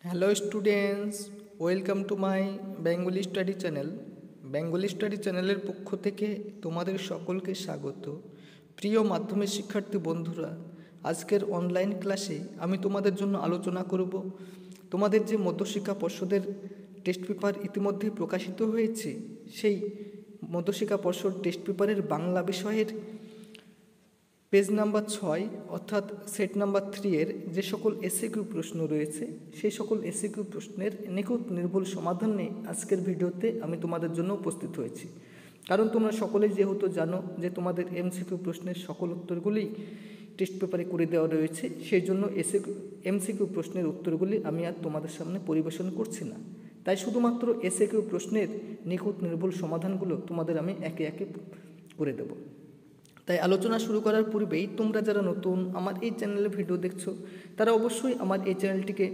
Hello students, welcome to my Bengali study channel. Bengali study চ্যানেলের পক্ষ থেকে তোমাদের সকলকে স্বাগত। প্রিয় মাধ্যমিক শিক্ষার্থী বন্ধুরা, আজকের অনলাইন ক্লাসে আমি তোমাদের জন্য আলোচনা করব তোমাদের যে মধ্যশিক্ষা পর্ষদের টেস্ট পেপার ইতিমধ্যে প্রকাশিত হয়েছে, সেই মধ্যশিক্ষা পর্ষদ টেস্ট পেপারের বাংলা বিষয়ের পেজ নাম্বার 6 অর্থাৎ সেট নাম্বার 3 এর যে সকল এসএকিউ প্রশ্ন রয়েছে, সেই সকল এসএকিউ প্রশ্নের নিখুঁত নির্ভুল সমাধান নিয়ে আজকের ভিডিওতে আমি তোমাদের জন্য উপস্থিত হয়েছি। কারণ তোমরা সকলেই যেহেতু জানো যে তোমাদের এমসিকিউ প্রশ্নের সকল উত্তরগুলি টেস্ট পেপারে করে দেওয়া রয়েছে, সেই জন্য এমসিকিউ প্রশ্নের উত্তরগুলি আমি আর তোমাদের সামনে পরিবেশন করছি না। তাই শুধুমাত্র এসএকিউ প্রশ্নের নিখুঁত নির্ভুল সমাধানগুলো তোমাদের আমি একে একে করে দেব। তাই আলোচনা শুরু করার পূর্বেই তোমরা যারা নতুন আমার এই চ্যানেলে ভিডিও দেখছো, তারা অবশ্যই আমার এই চ্যানেলটিকে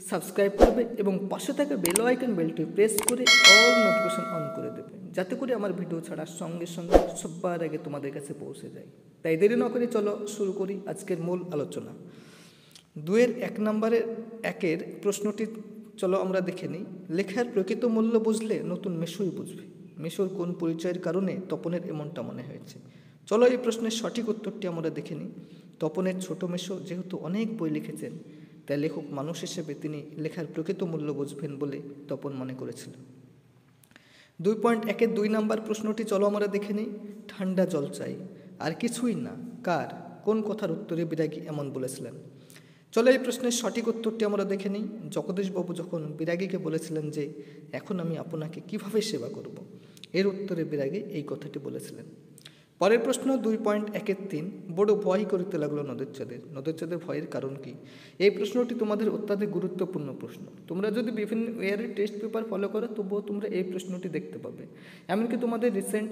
সাবস্ক্রাইব করবে এবং পাশে থাকা বেল আইকন বেলটি প্রেস করে অল নোটিফিকেশন অন করে দেবে, যাতে করে আমার ভিডিও ছাড়ার সঙ্গে সঙ্গে সবার আগে তোমাদের কাছে পৌঁছে যায়। তাই দেরি না করে চলো শুরু করি আজকের মূল আলোচনা। 2-এর 1 নম্বরের 1-এর প্রশ্নটি চলো আমরা দেখে নিই। লেখার প্রকৃত মূল্য বুঝলে নতুন মেশোই বুঝবে। মেশোর কোন পরিচয়ের কারণে তপনের এমনটা মনে হয়েছে? চলো এই প্রশ্নের সঠিক উত্তরটি আমরা দেখে নিই। তপনের ছোট মেশো যেহেতু অনেক বই লিখেছেন, তাই লেখক মানুষ হিসেবে তিনি লেখার প্রকৃত মূল্য বুঝবেন বলে তপন মনে করেছিল। 2.1-এর 2 নম্বর প্রশ্নটি চলো আমরা দেখে নিই। ঠান্ডা জল চাই, আর কিছুই না, কার, কোন কথার উত্তরে বিরাগী এমন বলেছিলেন? চলো এই প্রশ্নের সঠিক উত্তরটি আমরা দেখে নিই। জগদীশবাবু যখন বিরাগীকে বলেছিলেন যে এখন আমি আপনাকে কিভাবে সেবা করব, এর উত্তরে বিরাগী এই কথাটি বলেছিলেন। পরের প্রশ্ন 2.1-এর 3, বড় ভয় করিতে লাগলো নদের ভয়ের কারণ কি? এই প্রশ্নটি তোমাদের অত্যাধিক গুরুত্বপূর্ণ প্রশ্ন। তোমরা যদি বিভিন্ন ইয়ারের টেস্ট পেপার ফলো করো, তবুও তোমরা এই প্রশ্নটি দেখতে পাবে। এমনকি তোমাদের রিসেন্ট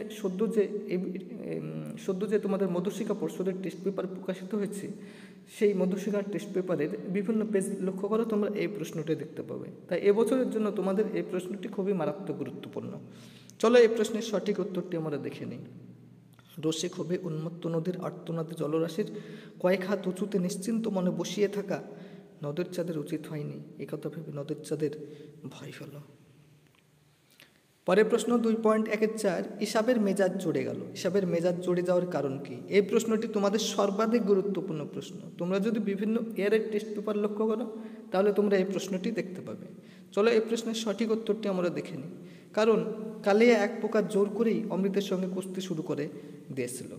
সদ্য যে তোমাদের মধ্যশিক্ষা পর্ষদের টেস্ট পেপার প্রকাশিত হয়েছে, সেই মধ্যশিক্ষার টেস্ট পেপারের বিভিন্ন পেজ লক্ষ্য করো, তোমরা এই প্রশ্নটি দেখতে পাবে। তাই এবছরের জন্য তোমাদের এই প্রশ্নটি খুবই মারাত্মক গুরুত্বপূর্ণ। চলো এই প্রশ্নের সঠিক উত্তরটি আমরা দেখে নিই। রসিক হবে উন্মত্ত নদীর আর্তনাদে জলরাশির কয়েক হাত উঁচুতে নিশ্চিন্ত মনে বসিয়ে থাকা নদের চাঁদের উচিত হয়নি, একথা ভেবে নদের চাঁদের ভয় হলো। পরের প্রশ্ন 2.1-এর 4, হিসাবের মেজাজ জুড়ে গেল। হিসাবের মেজাজ জুড়ে যাওয়ার কারণ কি? এই প্রশ্নটি তোমাদের সর্বাধিক গুরুত্বপূর্ণ প্রশ্ন। তোমরা যদি বিভিন্ন ইয়ারের টেস্ট পেপার লক্ষ্য করো, তাহলে তোমরা এই প্রশ্নটি দেখতে পাবে। চলো এই প্রশ্নের সঠিক উত্তরটি আমরা দেখে নিই। কারণ কালিয়া এক প্রকার জোর করেই অমৃতের সঙ্গে কুস্তি শুরু করে দিয়েছিল।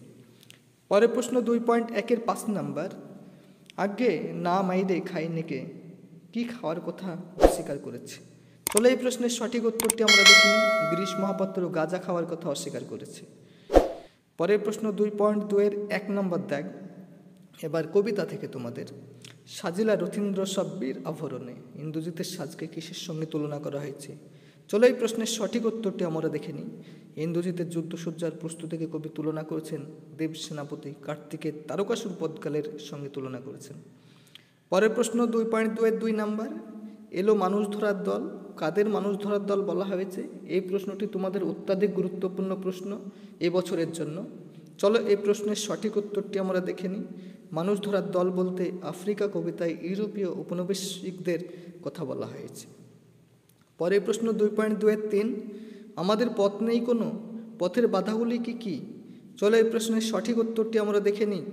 পরের প্রশ্ন 2.1-এর 5 নম্বর, আগে না মাইরে খাই নেকে, কি খাওয়ার কথা অস্বীকার করেছে? চলো এই প্রশ্নের সঠিক উত্তরটি আমরা দেখি। গিরিশ মহাপাত্র গাঁজা খাওয়ার কথা অস্বীকার করেছে। পরের প্রশ্ন 2.2-এর 1 নম্বর দেখ। এবার কবিতা থেকে তোমাদের। সাজিলা রথীন্দ্র সব বীর আভরণে, ইন্দ্রজিতের সাজকে কিসের সঙ্গে তুলনা করা হয়েছে? চলো এই প্রশ্নের সঠিক উত্তরটি আমরা দেখে নিই। ইন্দ্রজিতের যুদ্ধসজ্জার প্রস্তুতিকে কবি তুলনা করেছেন দেব সেনাপতি কার্তিকের তারকাসুর পদকালের সঙ্গে তুলনা করেছেন। পরের প্রশ্ন 2.2-এর 2 নম্বর, এলো মানুষ ধরার দল, কাদের মানুষ ধরার দল বলা হয়েছে? এই প্রশ্নটি তোমাদের অত্যাধিক গুরুত্বপূর্ণ প্রশ্ন এবছরের জন্য। চলো এই প্রশ্নের সঠিক উত্তরটি আমরা দেখে নিই। মানুষ ধরার দল বলতে আফ্রিকা কবিতায় ইউরোপীয় উপনিবেশিকদের কথা বলা হয়েছে। পরের প্রশ্ন 2.2-এর 3, আমাদের পথ নেই কোনো, পথের বাধাগুলি কি কি? চলো এই প্রশ্নের সঠিক উত্তরটি আমরা দেখে নিই।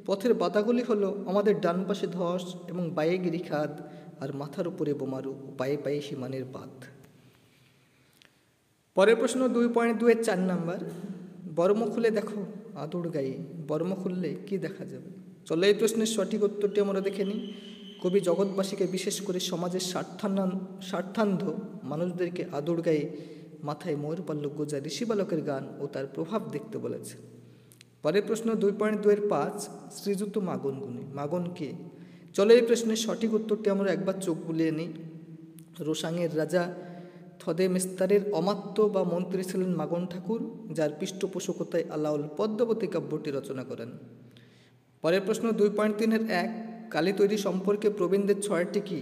পথের বাধাগুলি হলো আমাদের ডান পাশে ধস এবং বায়ে গিরিখাদ, আর মাথার উপরে বোমারু, পায়ে পায়ে সীমানের বাঁধ। পরের প্রশ্ন 2.2-এর 4 নম্বর, বর্ম খুলে দেখো আদর গায়ে, বর্ম খুললে কি দেখা যাবে? চলো এই প্রশ্নের সঠিক উত্তরটি আমরা দেখে নিই। কবি জগৎবাসীকে, বিশেষ করে সমাজের স্বার্থান্ধ মানুষদেরকে আদর গায়ে মাথায় ময়ূর পাল্লক গোজা ঋষি বালকের গান ও তার প্রভাব দেখতে বলেছে। পরের প্রশ্ন 2.2-এর 5, শ্রীযুক্ত মাগন গুণী, মাগন কে? চলো এই প্রশ্নের সঠিক উত্তরটি আমরা একবার চোখ বুলিয়ে নিই। রোসাংয়ের রাজা থদে মিস্তারের অমাত্য বা মন্ত্রী ছিলেন মাগন ঠাকুর, যার পৃষ্ঠপোষকতায় আলাউল পদ্মাবতী কাব্যটি রচনা করেন। পরের প্রশ্ন 2.3-এর 1, কালি তৈরি সম্পর্কে প্রবীণদের ছয়টি কি?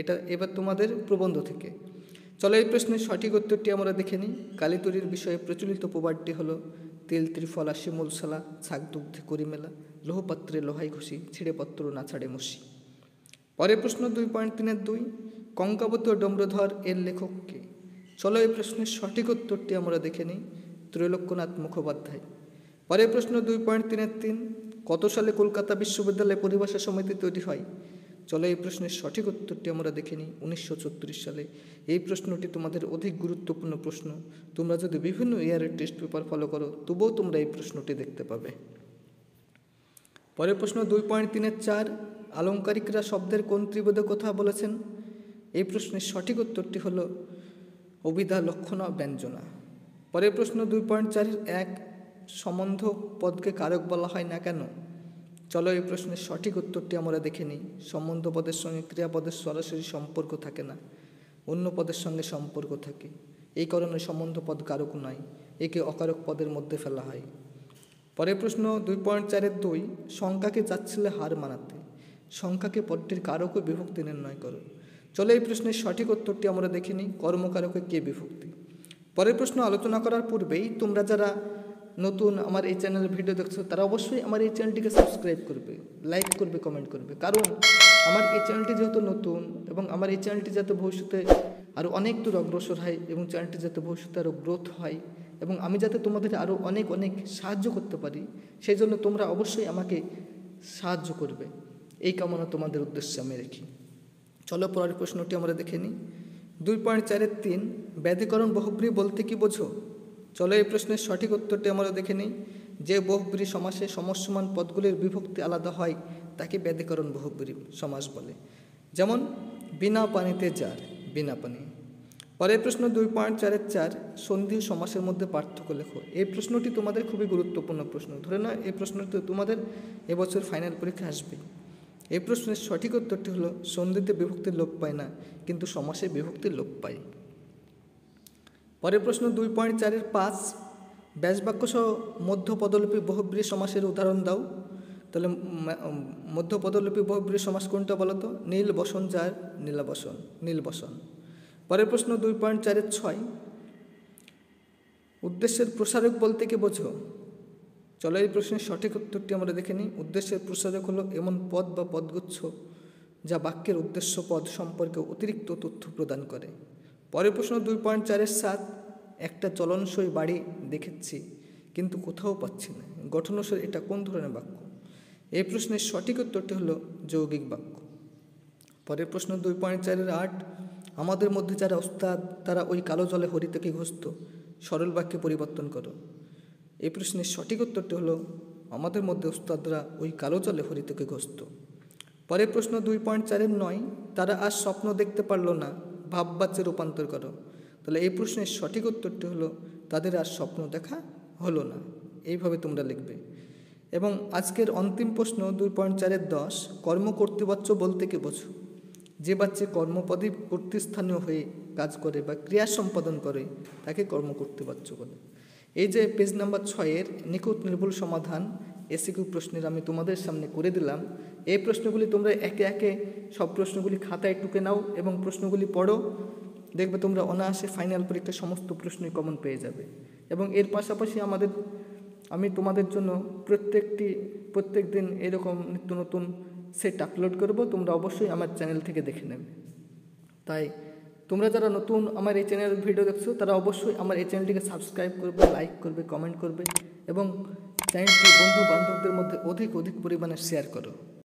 এটা এবার তোমাদের প্রবন্ধ থেকে। চলো এই প্রশ্নের সঠিক উত্তরটি আমরা দেখে নিই। কালি তৈরির বিষয়ে প্রচলিত প্রবাদটি হলো তেল ত্রিফলা শিমুল সালা, ছাগ দুগ্ধে করি মেলা, লোহপাত্রে লোহাই ঘষি, ছিঁড়ে পত্র না ছাড়ে মসি। পরের প্রশ্ন 2.3-এর 2, কঙ্কাবতী ও ডম্রধর এর লেখক কে? চলো এই প্রশ্নের সঠিক উত্তরটি আমরা দেখে নিই। ত্রৈলোক্যনাথ মুখোপাধ্যায়। পরের প্রশ্ন 2.3 কত সালে কলকাতা বিশ্ববিদ্যালয় পরিভাষা সমিতি তৈরি হয়? চলো এই প্রশ্নের সঠিক উত্তরটি আমরা দেখে নিই। 1936 সালে। এই প্রশ্নটি তোমাদের অধিক গুরুত্বপূর্ণ প্রশ্ন। তোমরা যদি বিভিন্ন ইয়ারের টেস্ট পেপার ফলো করো তবুও তোমরা এই প্রশ্নটি দেখতে পাবে। পরের প্রশ্ন 2.3-4 আলংকারিকরা শব্দের কোন ত্রিপদে কথা বলেছেন? এই প্রশ্নের সঠিক উত্তরটি হলো অভিধা লক্ষণা ব্যঞ্জনা। পরের প্রশ্ন 2.4-1 সম্বন্ধ পদকে কারক বলা হয় না কেন? চলো এই প্রশ্নের সঠিক উত্তরটি আমরা দেখে নিই। সম্বন্ধ পদের সঙ্গে ক্রিয়াপদের সরাসরি সম্পর্ক থাকে না, অন্য পদের সঙ্গে সম্পর্ক থাকে। এই কারণে সম্বন্ধ পদ কারক নয়, একে অকারক পদের মধ্যে ফেলা হয়। পরের প্রশ্ন 2.4-2 সংখ্যাকে চাচ্ছিলে হার মানাতে। সংখ্যাকে পদটির কারক ও বিভক্তি নির্ণয় করো। চলো এই প্রশ্নের সঠিক উত্তরটি আমরা দেখে নিই। কর্মকারকে কে বিভক্তি। পরের প্রশ্ন আলোচনা করার পূর্বেই তোমরা যারা নতুন আমার এই চ্যানেলের ভিডিও দেখছো তারা অবশ্যই আমার এই চ্যানেলটিকে সাবস্ক্রাইব করবে, লাইক করবে, কমেন্ট করবে। কারণ আমার এই চ্যানেলটি যেহেতু নতুন এবং আমার এই চ্যানেলটি যাতে ভবিষ্যতে আরও অনেক দূর অগ্রসর হয় এবং চ্যানেলটি যাতে ভবিষ্যতে আরও গ্রোথ হয় এবং আমি যাতে তোমাদের আরও অনেক সাহায্য করতে পারি, সেই জন্য তোমরা অবশ্যই আমাকে সাহায্য করবে, এই কামনা তোমাদের উদ্দেশ্যে আমি রাখি। চলো পরের প্রশ্নটি আমরা দেখে নিই। 2.4-3 ব্যাধিকরণ বহুব্রী বলতে কি বোঝো? চলো এই প্রশ্নের সঠিক উত্তরটি আমরা দেখে নিই। যে বহুব্রী সমাসে সমসমান পদগুলির বিভক্তি আলাদা হয় তাকে ব্যাধিকরণ বহুব্রী সমাস বলে। যেমন বিনা পানিতে যার, বিনা পানি। পরের প্রশ্ন 2.4-4 সন্ধি ও সমাসের মধ্যে পার্থক্য লেখো। এই প্রশ্নটি তোমাদের খুবই গুরুত্বপূর্ণ প্রশ্ন। ধরে নাও এই প্রশ্নটি তোমাদের এবছর ফাইনাল পরীক্ষা আসবে। এই প্রশ্নের সঠিক উত্তরটি হলো সন্ধিতে বিভক্তির লোপ পায় না, কিন্তু সমাসে বিভক্তির লোপ পায়। পরের প্রশ্ন 2.4-5 ব্যাসবাক্য সহ মধ্য পদলিপি বহুব্রী সমাসের উদাহরণ দাও। তাহলে মধ্য পদলিপি বহুব্রী সমাস কোনটা বলো তো? নীল বসন যার, নীলাবসন, নীলবসন। পরের প্রশ্ন 2.4-6 উদ্দেশ্যের প্রসারক বলতে কি বোঝো? চলো এই প্রশ্নের সঠিক উত্তরটি আমরা দেখে নিই। উদ্দেশ্যের প্রসারক হলো এমন পদ বা পদগুচ্ছ যা বাক্যের উদ্দেশ্য পদ সম্পর্কে অতিরিক্ত তথ্য প্রদান করে। পরের প্রশ্ন 2.4-7 একটা চলনসই বাড়ি দেখেছি কিন্তু কোথাও পাচ্ছি না। গঠনসই এটা কোন ধরনের বাক্য? এই প্রশ্নের সঠিক উত্তরটি হলো যৌগিক বাক্য। পরের প্রশ্ন 2.4-8 আমাদের মধ্যে যারা ওস্তাদ তারা ওই কালো জলে হরিতকে ঘসত। সরল বাক্যে পরিবর্তন করো। এই প্রশ্নের সঠিক উত্তরটি হলো আমাদের মধ্যে ওস্তাদরা ওই কালো জলে হরিতকে ঘসত। পরের প্রশ্ন 2.4-9 তারা আজ স্বপ্ন দেখতে পারলো না, ভাববাচ্যে রূপান্তর করো। তাহলে এই প্রশ্নের সঠিক উত্তরটি হলো তাদের আর স্বপ্ন দেখা হলো না। এইভাবে তোমরা লিখবে। এবং আজকের অন্তিম প্রশ্ন 2.4-10 কর্মকর্তৃবাচ্য বলতে কি বোঝো? যে বাচ্চা কর্মপদী কর্তৃস্থানীয় হয়ে কাজ করে বা ক্রিয়া সম্পাদন করে তাকে কর্মকর্তৃবাচ্য বলে। এই যে পেজ নাম্বার 6 নিখুঁত নির্ভুল সমাধান এসিকিউ প্রশ্নের আমি তোমাদের সামনে করে দিলাম। এই প্রশ্নগুলি তোমরা একে একে সব প্রশ্নগুলি খাতায় টুকে নাও এবং প্রশ্নগুলি পড়ো। দেখবে তোমরা অনায়াসে ফাইনাল পরীক্ষার সমস্ত প্রশ্নই কমন পেয়ে যাবে। এবং এর পাশাপাশি আমি তোমাদের জন্য প্রত্যেক দিন এরকম নিত্য নতুন সেট আপলোড করব। তোমরা অবশ্যই আমার চ্যানেল থেকে দেখে নেবে। তাই তোমরা যারা নতুন আমার এই চ্যানেলের ভিডিও দেখছো তারা অবশ্যই আমার এই চ্যানেলটিকে সাবস্ক্রাইব করবে, লাইক করবে, কমেন্ট করবে এবং চ্যানেলটি বন্ধু বান্ধবদের মধ্যে অধিক পরিমাণে শেয়ার করো।